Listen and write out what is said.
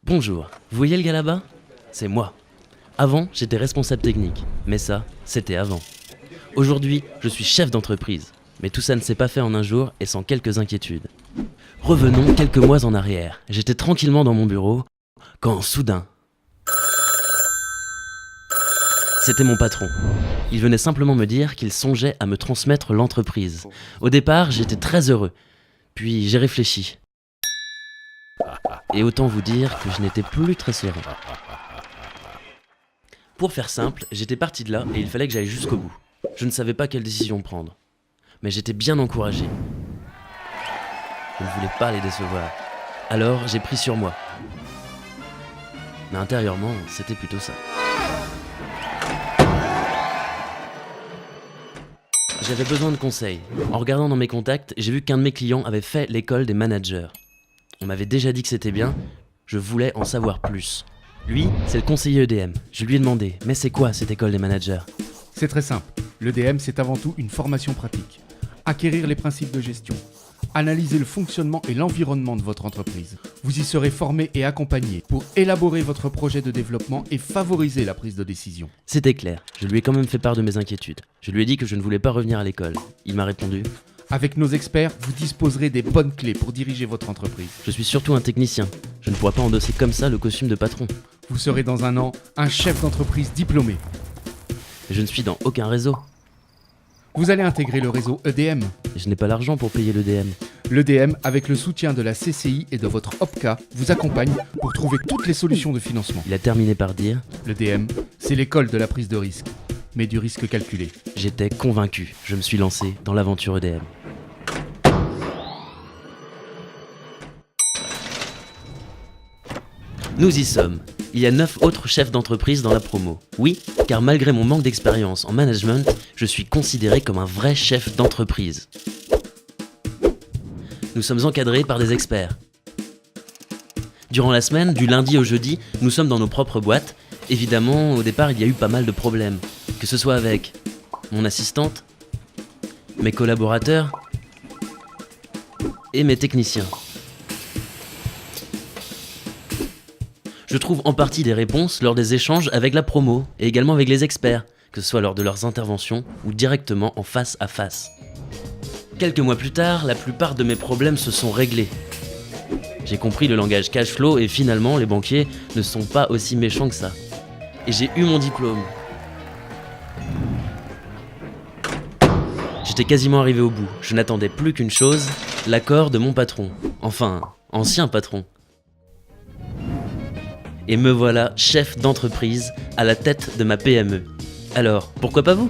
Bonjour, vous voyez le gars là-bas? C'est moi. Avant, j'étais responsable technique, mais ça, c'était avant. Aujourd'hui, je suis chef d'entreprise, mais tout ça ne s'est pas fait en un jour et sans quelques inquiétudes. Revenons quelques mois en arrière. J'étais tranquillement dans mon bureau, quand soudain... C'était mon patron. Il venait simplement me dire qu'il songeait à me transmettre l'entreprise. Au départ, j'étais très heureux. Puis j'ai réfléchi. Et autant vous dire que je n'étais plus très serein. Pour faire simple, j'étais parti de là et il fallait que j'aille jusqu'au bout. Je ne savais pas quelle décision prendre. Mais j'étais bien encouragé. Je ne voulais pas les décevoir. Alors j'ai pris sur moi. Mais intérieurement, c'était plutôt ça. J'avais besoin de conseils. En regardant dans mes contacts, j'ai vu qu'un de mes clients avait fait l'école des managers. On m'avait déjà dit que c'était bien, je voulais en savoir plus. Lui, c'est le conseiller EDM. Je lui ai demandé, mais c'est quoi cette école des managers? C'est très simple. L'EDM, c'est avant tout une formation pratique. Acquérir les principes de gestion. Analyser le fonctionnement et l'environnement de votre entreprise. Vous y serez formé et accompagné pour élaborer votre projet de développement et favoriser la prise de décision. C'était clair, je lui ai quand même fait part de mes inquiétudes. Je lui ai dit que je ne voulais pas revenir à l'école. Il m'a répondu: Avec nos experts, vous disposerez des bonnes clés pour diriger votre entreprise. je suis surtout un technicien. Je ne pourrais pas endosser comme ça le costume de patron. Vous serez dans un an un chef d'entreprise diplômé. Et je ne suis dans aucun réseau. Vous allez intégrer le réseau EDM. Et je n'ai pas l'argent pour payer l'EDM. L'EDM, avec le soutien de la CCI et de votre OPCA, vous accompagne pour trouver toutes les solutions de financement. Il a terminé par dire: L'EDM, c'est l'école de la prise de risque, mais du risque calculé. j'étais convaincu. Je me suis lancé dans l'aventure EDM. Nous y sommes. Il y a 9 autres chefs d'entreprise dans la promo. Oui, car malgré mon manque d'expérience en management, je suis considéré comme un vrai chef d'entreprise. Nous sommes encadrés par des experts. Durant la semaine, du lundi au jeudi, nous sommes dans nos propres boîtes. Évidemment, au départ, il y a eu pas mal de problèmes. Que ce soit avec mon assistante, mes collaborateurs et mes techniciens. Je trouve en partie des réponses lors des échanges avec la promo et également avec les experts, que ce soit lors de leurs interventions ou directement en face à face. Quelques mois plus tard, la plupart de mes problèmes se sont réglés. J'ai compris le langage cash flow et finalement les banquiers ne sont pas aussi méchants que ça. Et j'ai eu mon diplôme. J'étais quasiment arrivé au bout. Je n'attendais plus qu'une chose, l'accord de mon patron. Enfin, ancien patron. Et me voilà chef d'entreprise à la tête de ma PME. Alors, pourquoi pas vous ?